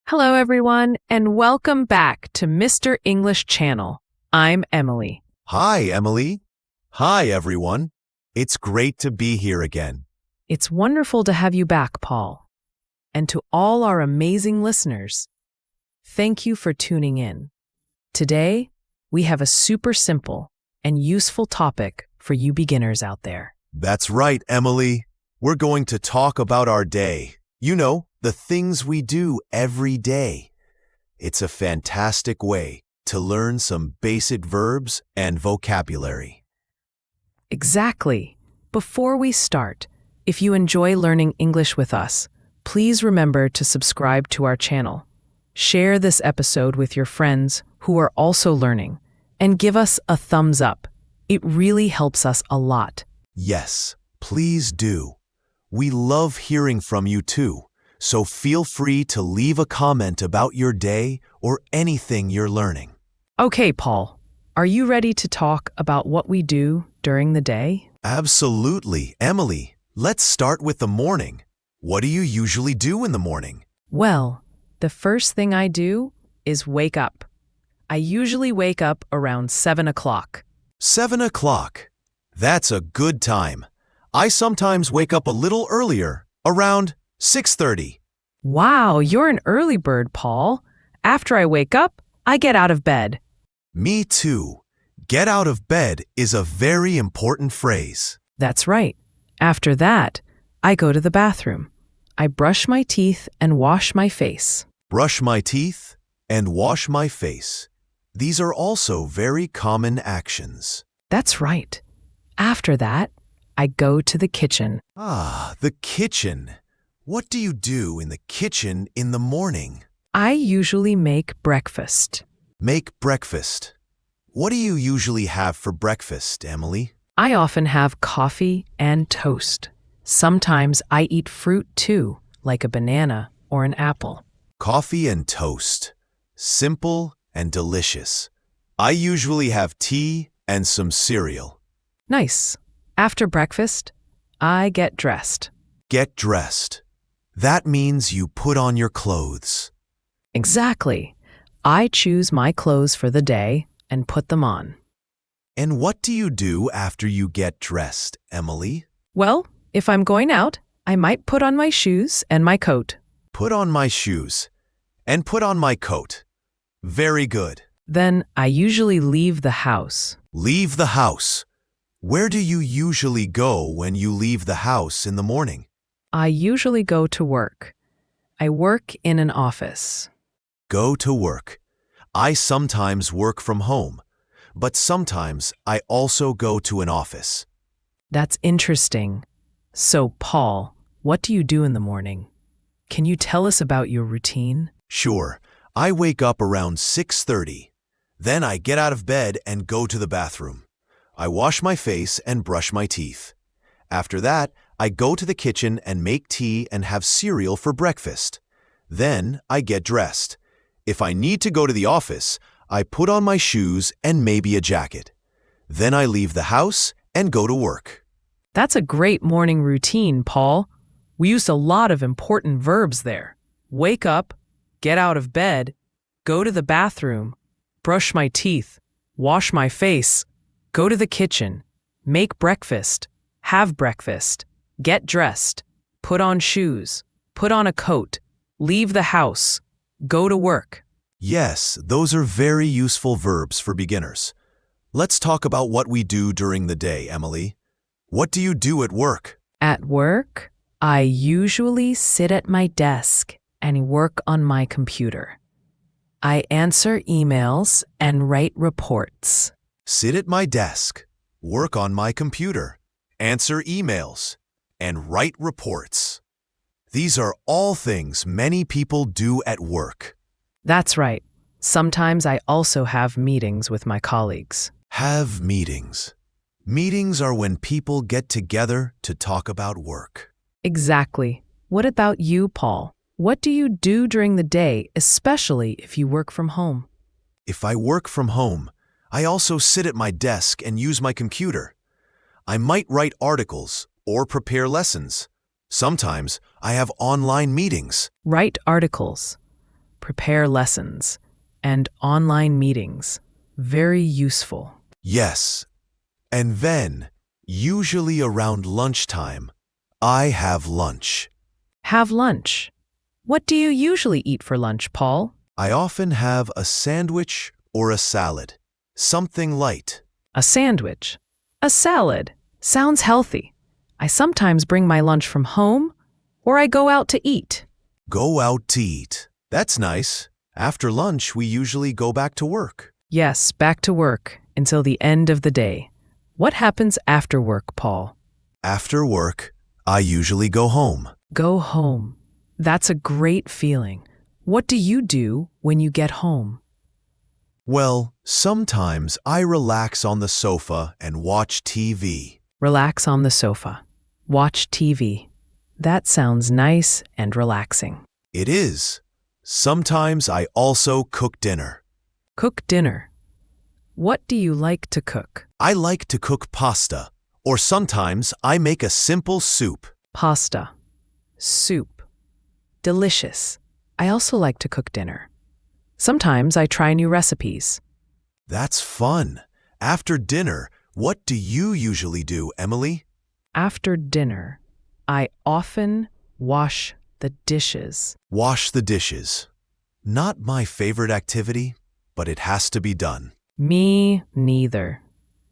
Hello, everyone, and welcome back to Mr. English Channel. I'm Emily. Hi, Emily. Hi, everyone. It's great to be here again. It's wonderful to have you back, Paul. And to all our amazing listeners, thank you for tuning in. Today, we have a super simple and useful topic for you beginners out there. That's right, Emily. We're going to talk about our day. You know, the things we do every day. It's a fantastic way to learn some basic verbs and vocabulary. Exactly. Before we start, if you enjoy learning English with us, please remember to subscribe to our channel. Share this episode with your friends who are also learning, and give us a thumbs up. It really helps us a lot. Yes, please do. We love hearing from you too, so feel free to leave a comment about your day or anything you're learning. Okay, Paul, are you ready to talk about what we do during the day? Absolutely, Emily. Let's start with the morning. What do you usually do in the morning? Well, the first thing I do is wake up. I usually wake up around 7 o'clock. 7 o'clock. That's a good time. I sometimes wake up a little earlier, around 6:30. Wow, you're an early bird, Paul. After I wake up, I get out of bed. Me too. Get out of bed is a very important phrase. That's right. After that, I go to the bathroom. I brush my teeth and wash my face. Brush my teeth and wash my face. These are also very common actions. That's right. After that, I go to the kitchen. Ah, the kitchen. What do you do in the kitchen in the morning? I usually make breakfast. Make breakfast. What do you usually have for breakfast, Emily? I often have coffee and toast. Sometimes I eat fruit too, like a banana or an apple. Coffee and toast. Simple and delicious. I usually have tea and some cereal. Nice. After breakfast, I get dressed. Get dressed. That means you put on your clothes. Exactly. I choose my clothes for the day and put them on. And what do you do after you get dressed, Emily? Well, if I'm going out, I might put on my shoes and my coat. Put on my shoes and put on my coat. Very good. Then I usually leave the house. Leave the house. Where do you usually go when you leave the house in the morning? I usually go to work. I work in an office. Go to work. I sometimes work from home, but sometimes I also go to an office. That's interesting. So, Paul, what do you do in the morning? Can you tell us about your routine? Sure. I wake up around 6:30. Then I get out of bed and go to the bathroom. I wash my face and brush my teeth. After that, I go to the kitchen and make tea and have cereal for breakfast. Then I get dressed. If I need to go to the office, I put on my shoes and maybe a jacket. Then I leave the house and go to work. That's a great morning routine, Paul. We used a lot of important verbs there. Wake up, get out of bed, go to the bathroom, brush my teeth, wash my face, go to the kitchen, make breakfast, have breakfast, get dressed, put on shoes, put on a coat, leave the house, go to work. Yes, those are very useful verbs for beginners. Let's talk about what we do during the day, Emily. What do you do at work? At work, I usually sit at my desk and work on my computer. I answer emails and write reports. Sit at my desk, work on my computer, answer emails, and write reports. These are all things many people do at work. That's right. Sometimes I also have meetings with my colleagues. Have meetings. Meetings are when people get together to talk about work. Exactly. What about you, Paul? What do you do during the day, especially if you work from home? If I work from home, I also sit at my desk and use my computer. I might write articles or prepare lessons. Sometimes I have online meetings. Write articles. prepare lessons, and online meetings. Very useful. Yes. And then, usually around lunchtime, I have lunch. Have lunch. What do you usually eat for lunch, Paul? I often have a sandwich or a salad. Something light. A sandwich. A salad. Sounds healthy. I sometimes bring my lunch from home, or I go out to eat. Go out to eat. That's nice. After lunch, we usually go back to work. Yes, back to work until the end of the day. What happens after work, Paul? After work, I usually go home. Go home. That's a great feeling. What do you do when you get home? Well, sometimes I relax on the sofa and watch TV. Relax on the sofa. Watch TV. That sounds nice and relaxing. It is. Sometimes I also cook dinner. Cook dinner. What do you like to cook? I like to cook pasta, or sometimes I make a simple soup. Pasta. Soup. Delicious. I also like to cook dinner. Sometimes I try new recipes. That's fun. After dinner, what do you usually do, Emily? After dinner, I often wash the dishes. Wash the dishes. Not my favorite activity, but it has to be done. Me neither.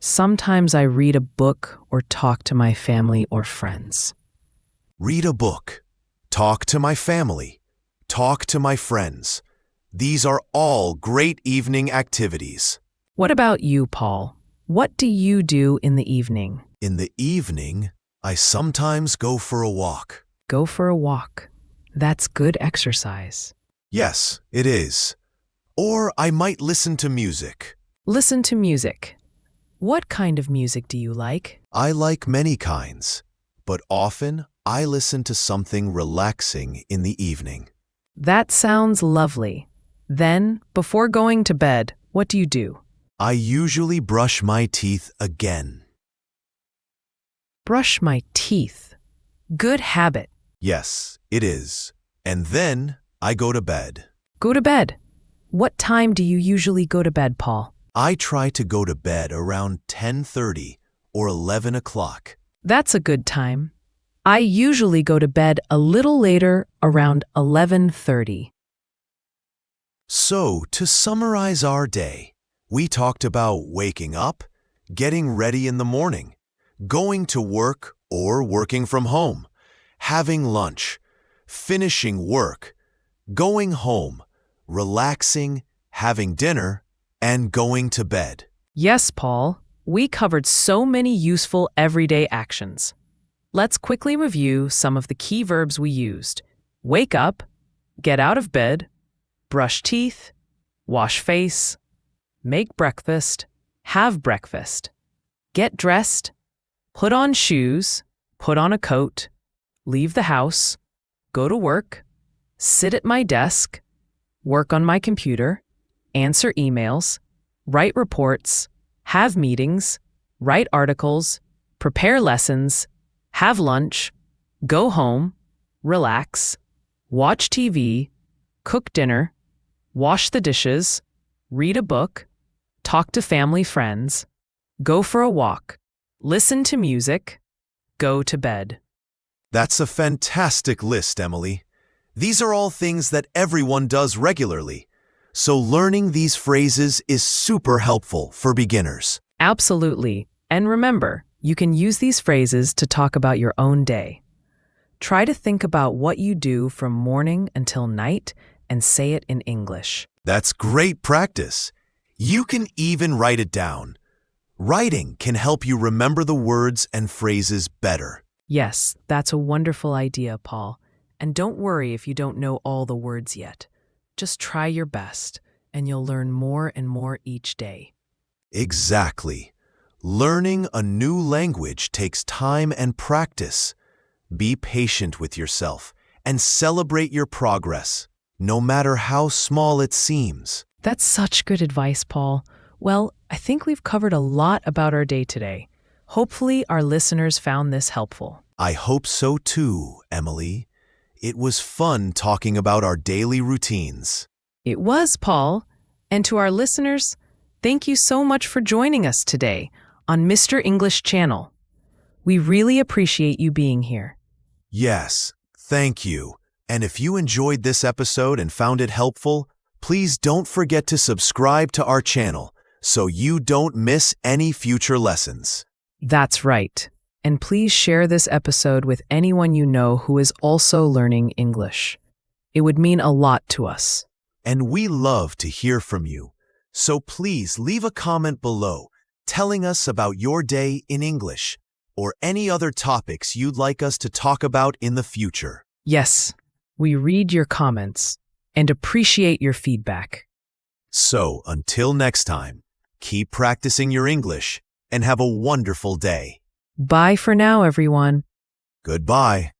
Sometimes I read a book or talk to my family or friends. Read a book. Talk to my family. Talk to my friends. These are all great evening activities. What about you, Paul? What do you do in the evening? In the evening, I sometimes go for a walk. Go for a walk. That's good exercise. Yes, it is. Or I might listen to music. Listen to music. What kind of music do you like? I like many kinds, but often I listen to something relaxing in the evening. That sounds lovely. Then, before going to bed, what do you do? I usually brush my teeth again. Brush my teeth. Good habit. Yes, it is. And then I go to bed. Go to bed. What time do you usually go to bed, Paul? I try to go to bed around 10:30 or 11 o'clock. That's a good time. I usually go to bed a little later, around 11:30. So, to summarize our day, we talked about waking up, getting ready in the morning, going to work or working from home, having lunch, finishing work, going home, relaxing, having dinner, and going to bed. Yes, Paul. We covered so many useful everyday actions. Let's quickly review some of the key verbs we used. Wake up, get out of bed, brush teeth, wash face, make breakfast, have breakfast, get dressed, put on shoes, put on a coat, leave the house, go to work, sit at my desk, work on my computer, answer emails, write reports, have meetings, write articles, prepare lessons, have lunch, go home, relax, watch TV, cook dinner, wash the dishes, read a book, talk to family friends, go for a walk, listen to music, go to bed. That's a fantastic list, Emily. These are all things that everyone does regularly, so learning these phrases is super helpful for beginners. Absolutely. And remember, you can use these phrases to talk about your own day. Try to think about what you do from morning until night and say it in English. That's great practice. You can even write it down. Writing can help you remember the words and phrases better. Yes, that's a wonderful idea, Paul. And don't worry if you don't know all the words yet. Just try your best, and you'll learn more and more each day. Exactly. Learning a new language takes time and practice. Be patient with yourself and celebrate your progress, no matter how small it seems. That's such good advice, Paul. Well, I think we've covered a lot about our day today. Hopefully, our listeners found this helpful. I hope so too, Emily. It was fun talking about our daily routines. It was, Paul. And to our listeners, thank you so much for joining us today on Mr. English Channel. We really appreciate you being here. Yes, thank you. And if you enjoyed this episode and found it helpful, please don't forget to subscribe to our channel so you don't miss any future lessons. That's right. And please share this episode with anyone you know who is also learning English. It would mean a lot to us. And we love to hear from you. So please leave a comment below telling us about your day in English or any other topics you'd like us to talk about in the future. Yes, we read your comments and appreciate your feedback. So until next time, keep practicing your English and have a wonderful day. Bye for now, everyone. Goodbye.